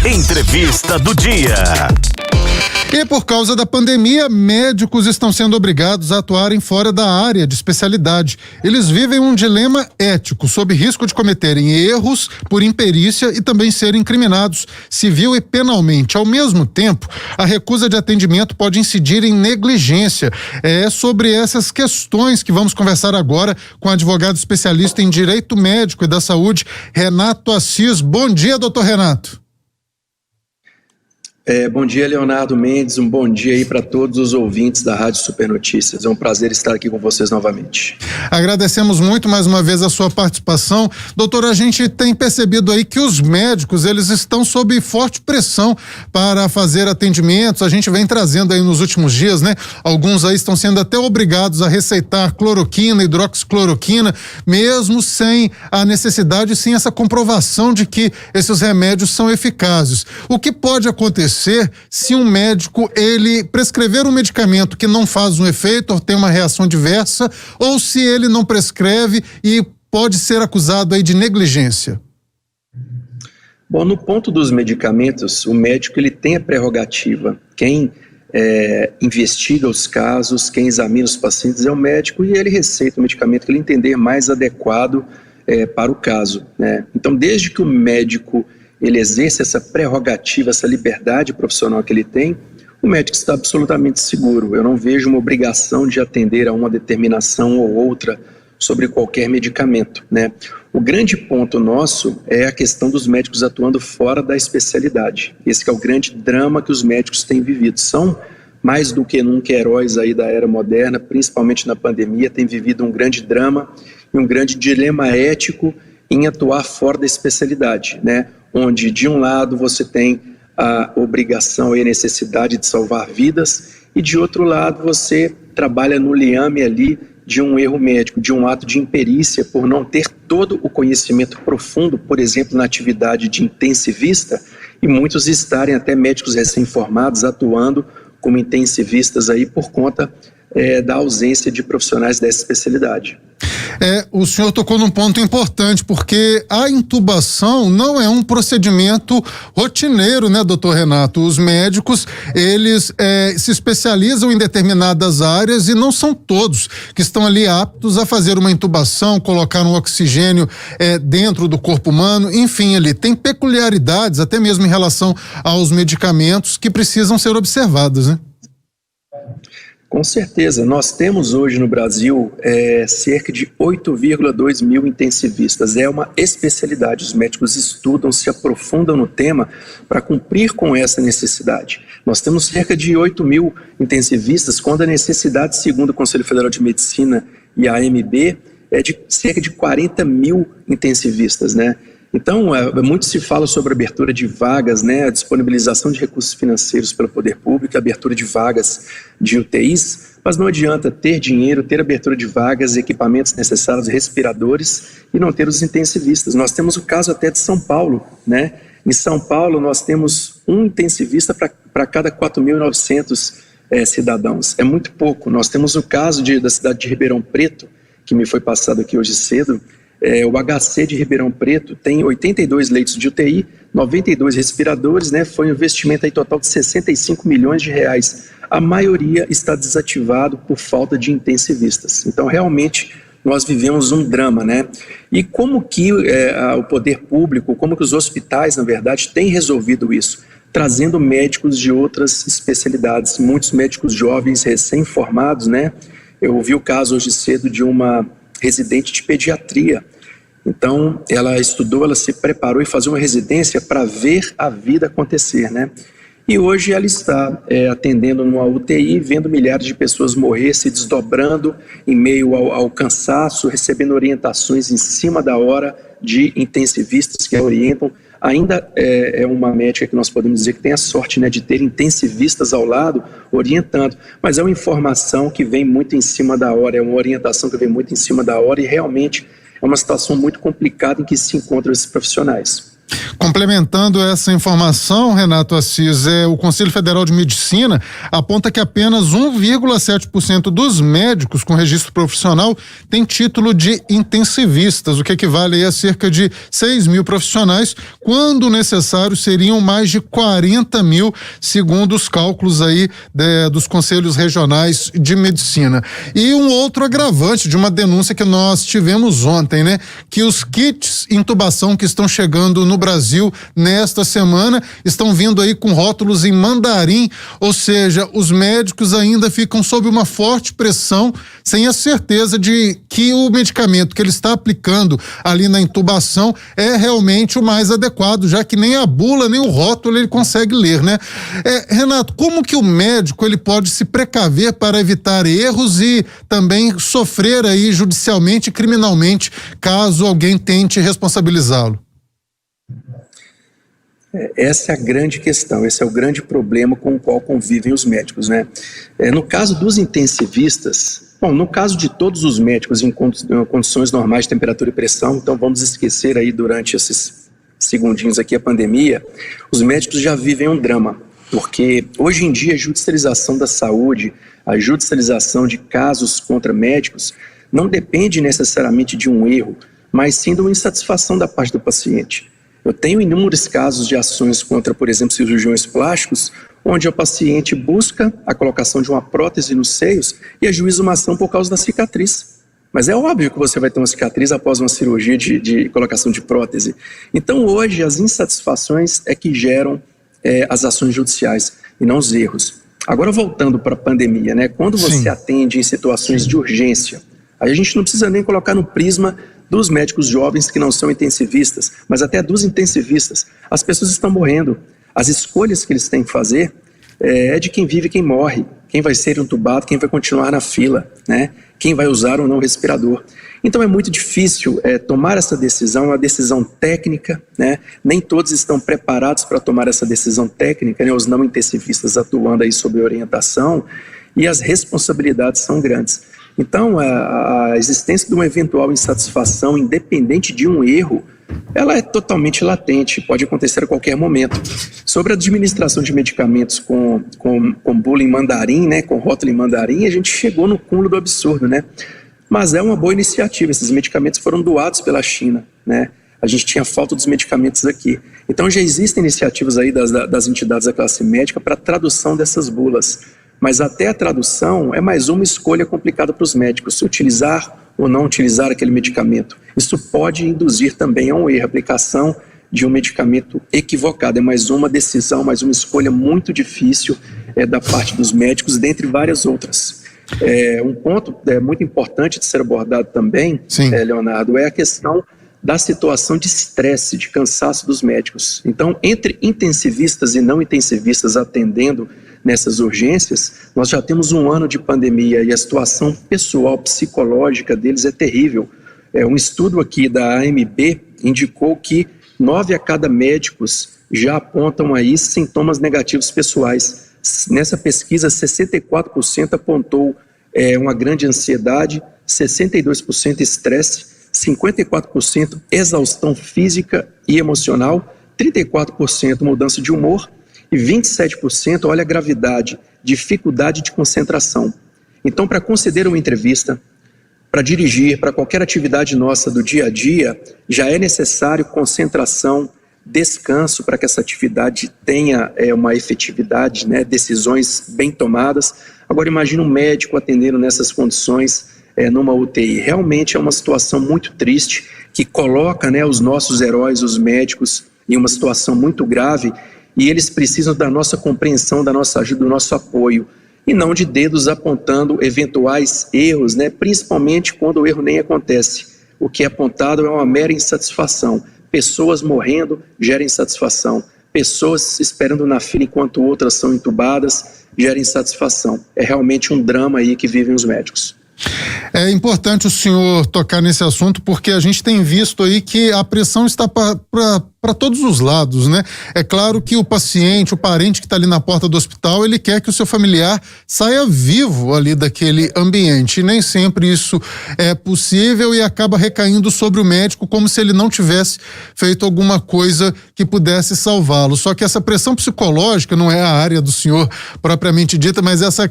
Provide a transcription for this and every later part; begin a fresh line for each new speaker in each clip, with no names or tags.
Entrevista do dia.
E por causa da pandemia, médicos estão sendo obrigados a atuarem fora da área de especialidade. Eles vivem um dilema ético, sob risco de cometerem erros por imperícia e também serem incriminados civil e penalmente. Ao mesmo tempo, a recusa de atendimento pode incidir em negligência. É sobre essas questões que vamos conversar agora com o advogado especialista em direito médico e da saúde, Renato Assis. Bom dia, doutor Renato.
Bom dia, Leonardo Mendes, um bom dia aí para todos os ouvintes da Rádio Super Notícias. É um prazer estar aqui com vocês novamente.
Agradecemos muito mais uma vez a sua participação. Doutor, a gente tem percebido aí que os médicos, eles estão sob forte pressão para fazer atendimentos. A gente vem trazendo aí nos últimos dias, né? Alguns aí estão sendo até obrigados a receitar cloroquina, hidroxicloroquina, mesmo sem a necessidade, sem essa comprovação de que esses remédios são eficazes. O que pode acontecer se um médico ele prescrever um medicamento que não faz um efeito ou tem uma reação adversa, ou se ele não prescreve e pode ser acusado aí de negligência?
Bom, no ponto dos medicamentos, o médico ele tem a prerrogativa. Quem investiga os casos, quem examina os pacientes é o médico, e ele receita o medicamento que ele entender mais adequado para o caso, né? Então, desde que o médico ele exerce essa prerrogativa, essa liberdade profissional que ele tem, o médico está absolutamente seguro. Eu não vejo uma obrigação de atender a uma determinação ou outra sobre qualquer medicamento, né? O grande ponto nosso é a questão dos médicos atuando fora da especialidade. Esse que é o grande drama que os médicos têm vivido. São mais do que nunca heróis aí da era moderna, principalmente na pandemia, têm vivido um grande drama e um grande dilema ético em atuar fora da especialidade, né? Onde de um lado você tem a obrigação e a necessidade de salvar vidas, e de outro lado você trabalha no liame ali de um erro médico, de um ato de imperícia por não ter todo o conhecimento profundo, por exemplo, na atividade de intensivista, e muitos estarem até médicos recém-formados atuando como intensivistas aí por conta da ausência de profissionais dessa especialidade.
O senhor tocou num ponto importante, porque a intubação não é um procedimento rotineiro, né, doutor Renato? Os médicos, eles se especializam em determinadas áreas e não são todos que estão ali aptos a fazer uma intubação, colocar um oxigênio dentro do corpo humano, enfim, ele tem peculiaridades, até mesmo em relação aos medicamentos que precisam ser observados, né?
Com certeza, nós temos hoje no Brasil cerca de 8,2 mil intensivistas. É uma especialidade, os médicos estudam, se aprofundam no tema para cumprir com essa necessidade. Nós temos cerca de 8 mil intensivistas, quando a necessidade, segundo o Conselho Federal de Medicina e a AMB, é de cerca de 40 mil intensivistas, né? Então, muito se fala sobre a abertura de vagas, né, a disponibilização de recursos financeiros pelo poder público, a abertura de vagas de UTIs, mas não adianta ter dinheiro, ter abertura de vagas, equipamentos necessários, respiradores, e não ter os intensivistas. Nós temos o caso até de São Paulo, né? Em São Paulo, nós temos um intensivista para cada 4.900 cidadãos. É muito pouco. Nós temos o caso da cidade de Ribeirão Preto, que me foi passado aqui hoje cedo. O HC de Ribeirão Preto tem 82 leitos de UTI, 92 respiradores, né? Foi um investimento aí total de 65 milhões de reais. A maioria está desativado por falta de intensivistas. Então, realmente, nós vivemos um drama, né? E como que o poder público, como que os hospitais, na verdade, têm resolvido isso? Trazendo médicos de outras especialidades, muitos médicos jovens recém-formados, né? Eu vi o caso hoje cedo de uma residente de pediatria. Então, ela estudou, ela se preparou e fazia uma residência para ver a vida acontecer, né? E hoje ela está atendendo numa UTI, vendo milhares de pessoas morrer, se desdobrando em meio ao cansaço, recebendo orientações em cima da hora de intensivistas que a orientam. Ainda é uma médica que nós podemos dizer que tem a sorte, né, de ter intensivistas ao lado orientando, mas é uma informação que vem muito em cima da hora, é uma orientação que vem muito em cima da hora, e realmente é uma situação muito complicada em que se encontram esses profissionais.
Complementando essa informação, Renato Assis, o Conselho Federal de Medicina aponta que apenas 1,7% dos médicos com registro profissional tem título de intensivistas, o que equivale a cerca de 6 mil profissionais, quando necessário seriam mais de 40 mil, segundo os cálculos aí dos conselhos regionais de medicina. E um outro agravante de uma denúncia que nós tivemos ontem, né? Que os kits intubação que estão chegando no Brasil nesta semana estão vindo aí com rótulos em mandarim, ou seja, os médicos ainda ficam sob uma forte pressão, sem a certeza de que o medicamento que ele está aplicando ali na intubação é realmente o mais adequado, já que nem a bula, nem o rótulo ele consegue ler, né? Renato, como que o médico ele pode se precaver para evitar erros e também sofrer aí judicialmente e criminalmente caso alguém tente responsabilizá-lo?
Essa é a grande questão, esse é o grande problema com o qual convivem os médicos, né? No caso dos intensivistas, no caso de todos os médicos em condições normais de temperatura e pressão, então vamos esquecer aí durante esses segundinhos aqui a pandemia, os médicos já vivem um drama, porque hoje em dia a judicialização da saúde, a judicialização de casos contra médicos não depende necessariamente de um erro, mas sim de uma insatisfação da parte do paciente. Eu tenho inúmeros casos de ações contra, por exemplo, cirurgiões plásticos, onde o paciente busca a colocação de uma prótese nos seios e ajuiza uma ação por causa da cicatriz. Mas é óbvio que você vai ter uma cicatriz após uma cirurgia de colocação de prótese. Então, hoje, as insatisfações é que geram as ações judiciais e não os erros. Agora, voltando para a pandemia, né? Quando você atende em situações de urgência, aí a gente não precisa nem colocar no prisma dos médicos jovens que não são intensivistas, mas até dos intensivistas. As pessoas estão morrendo. As escolhas que eles têm que fazer é de quem vive e quem morre, quem vai ser entubado, quem vai continuar na fila, né? Quem vai usar ou não respirador. Então é muito difícil tomar essa decisão, uma decisão técnica, né? Nem todos estão preparados para tomar essa decisão técnica, né? Os não intensivistas atuando aí sob orientação, e as responsabilidades são grandes. Então, a existência de uma eventual insatisfação, independente de um erro, ela é totalmente latente, pode acontecer a qualquer momento. Sobre a administração de medicamentos com bula em mandarim, né, com rótulo em mandarim, a gente chegou no cúmulo do absurdo, né? Mas é uma boa iniciativa, esses medicamentos foram doados pela China, né? A gente tinha falta dos medicamentos aqui. Então já existem iniciativas aí das entidades da classe médica para tradução dessas bulas. Mas até a tradução é mais uma escolha complicada para os médicos, utilizar ou não utilizar aquele medicamento. Isso pode induzir também a um erro, a aplicação de um medicamento equivocado. É mais uma decisão, mais uma escolha muito difícil da parte dos médicos, dentre várias outras. Um ponto muito importante de ser abordado também, Leonardo, é a questão da situação de estresse, de cansaço dos médicos. Então, entre intensivistas e não intensivistas atendendo nessas urgências, nós já temos um ano de pandemia e a situação pessoal, psicológica deles é terrível. Um estudo aqui da AMB indicou que 9 a cada médicos já apontam aí sintomas negativos pessoais. Nessa pesquisa, 64% apontou uma grande ansiedade, 62% estresse, 54% exaustão física e emocional, 34% mudança de humor e 27%, olha a gravidade, dificuldade de concentração. Então, para conceder uma entrevista, para dirigir, para qualquer atividade nossa do dia a dia, já é necessário concentração, descanso para que essa atividade tenha uma efetividade, né, decisões bem tomadas. Agora imagine um médico atendendo nessas condições numa UTI. Realmente é uma situação muito triste que coloca, né, os nossos heróis, os médicos, em uma situação muito grave, e eles precisam da nossa compreensão, da nossa ajuda, do nosso apoio, e não de dedos apontando eventuais erros, né, principalmente quando o erro nem acontece. O que é apontado é uma mera insatisfação. Pessoas morrendo gera insatisfação. Pessoas esperando na fila enquanto outras são entubadas gera insatisfação. É realmente um drama aí que vivem os médicos.
É importante o senhor tocar nesse assunto porque a gente tem visto aí que a pressão está para todos os lados, né? É claro que o paciente, o parente que está ali na porta do hospital, ele quer que o seu familiar saia vivo ali daquele ambiente. E nem sempre isso é possível e acaba recaindo sobre o médico como se ele não tivesse feito alguma coisa que pudesse salvá-lo. Só que essa pressão psicológica não é a área do senhor propriamente dita, mas essa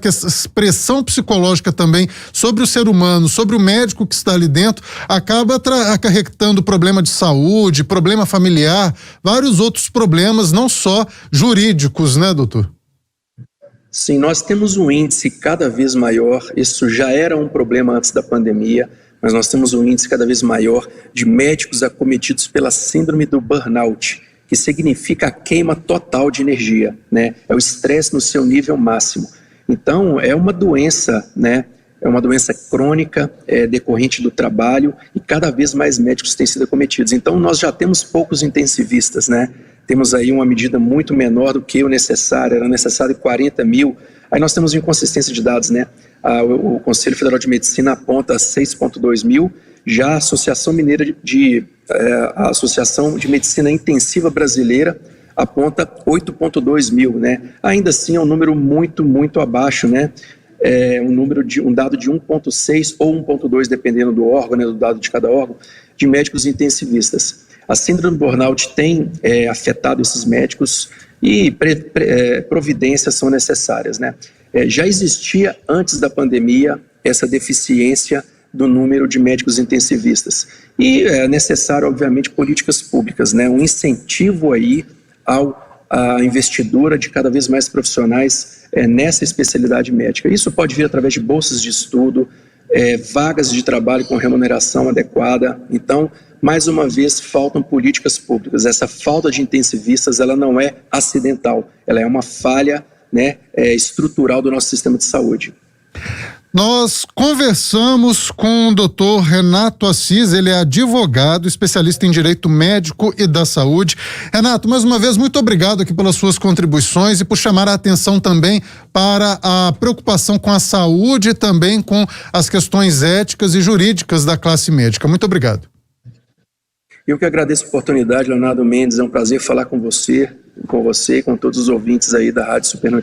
pressão psicológica também sobre o ser humano, sobre o médico que está ali dentro, acaba acarretando problema de saúde, problema familiar, vários outros problemas, não só jurídicos, né, doutor?
Sim, nós temos um índice cada vez maior, isso já era um problema antes da pandemia, mas nós temos um índice cada vez maior de médicos acometidos pela síndrome do burnout, que significa a queima total de energia, né? É o estresse no seu nível máximo. Então, é uma doença, né? É uma doença crônica, decorrente do trabalho, e cada vez mais médicos têm sido acometidos. Então, nós já temos poucos intensivistas, né? Temos aí uma medida muito menor do que o necessário, era necessário 40 mil. Aí nós temos inconsistência de dados, né? O Conselho Federal de Medicina aponta 6,2 mil, já a Associação Mineira a Associação de Medicina Intensiva Brasileira aponta 8,2 mil, né? Ainda assim é um número muito, muito abaixo, né? Um dado de 1,6 ou 1,2, dependendo do órgão, né, do dado de cada órgão, de médicos intensivistas. A síndrome do burnout tem afetado esses médicos e providências são necessárias, né? Já existia antes da pandemia essa deficiência do número de médicos intensivistas e é necessário, obviamente, políticas públicas, né? Um incentivo aí à investidura de cada vez mais profissionais nessa especialidade médica. Isso pode vir através de bolsas de estudo, vagas de trabalho com remuneração adequada. Então, mais uma vez, faltam políticas públicas. Essa falta de intensivistas, ela não é acidental, ela é uma falha, né, estrutural do nosso sistema de saúde.
Nós conversamos com o doutor Renato Assis, ele é advogado, especialista em direito médico e da saúde. Renato, mais uma vez, muito obrigado aqui pelas suas contribuições e por chamar a atenção também para a preocupação com a saúde e também com as questões éticas e jurídicas da classe médica. Muito obrigado.
Eu que agradeço a oportunidade, Leonardo Mendes, é um prazer falar com você e com todos os ouvintes aí da Rádio Super Notícias.